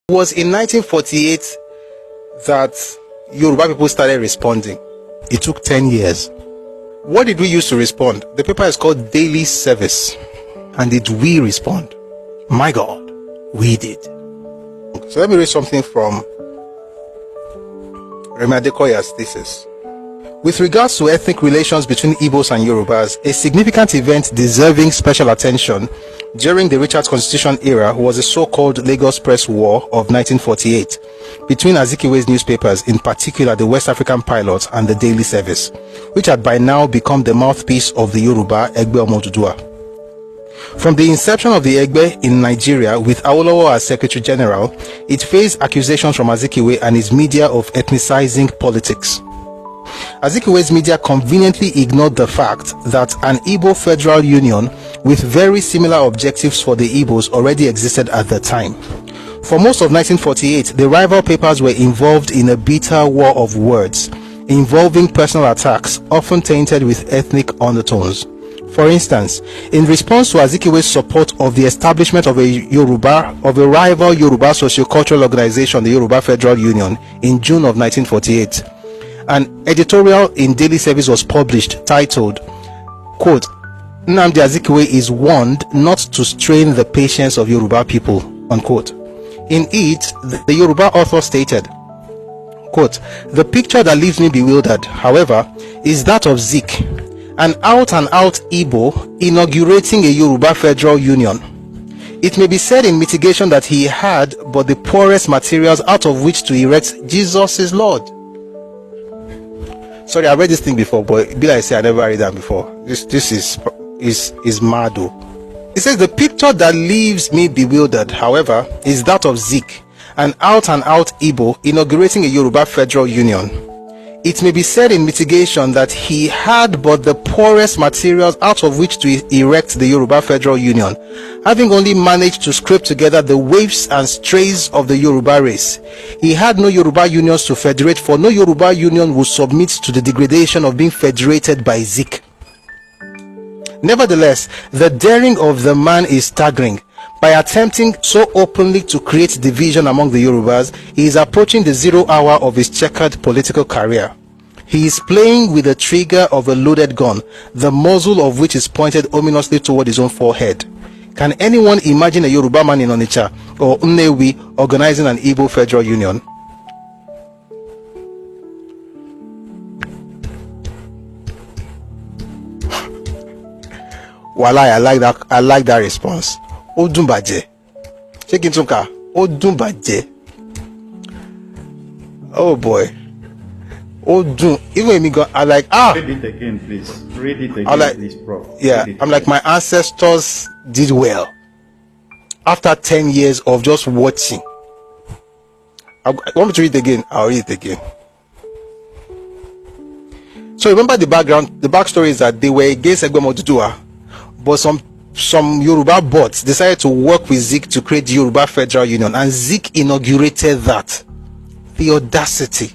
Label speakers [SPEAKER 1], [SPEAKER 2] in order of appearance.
[SPEAKER 1] It was in 1948 that Yoruba people started responding. It took 10 years. What did we use to respond? The paper is called Daily Service. And did we respond? My God, we did. So let me read something from Remi Adekoya's thesis. With regards to ethnic relations between Igbos and Yorubas, a significant event deserving special attention during the Richard's Constitution era was the so-called Lagos Press War of 1948 between Azikiwe's newspapers, in particular the West African Pilot and the Daily Service, which had by now become the mouthpiece of the Yoruba Ẹgbẹ Ọmọ Odùduwà. From the inception of the Ẹgbẹ in Nigeria, with Awolowo as Secretary General, it faced accusations from Azikiwe and his media of ethnicizing politics. Azikiwe's media conveniently ignored the fact that an Igbo federal union with very similar objectives for the Igbos already existed at the time. For most of 1948, the rival papers were involved in a bitter war of words, involving personal attacks, often tainted with ethnic undertones. For instance, in response to Azikiwe's support of the establishment of a rival Yoruba sociocultural organization, the Yoruba Federal Union, in June of 1948, an editorial in Daily Service was published titled, quote, Nnamdi Azikiwe is warned not to strain the patience of Yoruba people, unquote. In it, the Yoruba author stated, quote, the picture that leaves me bewildered, however, is that of Zik, an out-and-out Igbo inaugurating a Yoruba Federal Union. It may be said in mitigation that he had but the poorest materials out of which to erect Jesus is Lord. Sorry, I read this thing before, but be like I say I never read that before. This is mad though. It says the picture that leaves me bewildered, however, is that of Zik, an out-and-out Igbo inaugurating a Yoruba Federal Union. It may be said in mitigation that he had but the poorest materials out of which to erect the Yoruba Federal Union, having only managed to scrape together the waifs and strays of the Yoruba race. He had no Yoruba unions to federate, for no Yoruba union would submit to the degradation of being federated by Zik. Nevertheless, the daring of the man is staggering. By attempting so openly to create division among the Yorubas, he is approaching the 0 hour of his checkered political career. He is playing with the trigger of a loaded gun, the muzzle of which is pointed ominously toward his own forehead. Can anyone imagine a Yoruba man in Onitsha or Nnewi organizing an Igbo Federal Union? Walai, I like that response. Odumbaje. Check into car. Odumbaje. Oh boy. Odun. Even when me go, I like
[SPEAKER 2] Read it again, please. Read it again, please, bro.
[SPEAKER 1] Yeah, I'm like my ancestors did well. After 10 years of just watching. I want me to read it again. I'll read it again. So remember the background. The backstory is that they were against Ẹgbẹ Ọmọ Odùduwà, but some Yoruba bots decided to work with Zik to create the Yoruba Federal Union, and Zik inaugurated that. The audacity.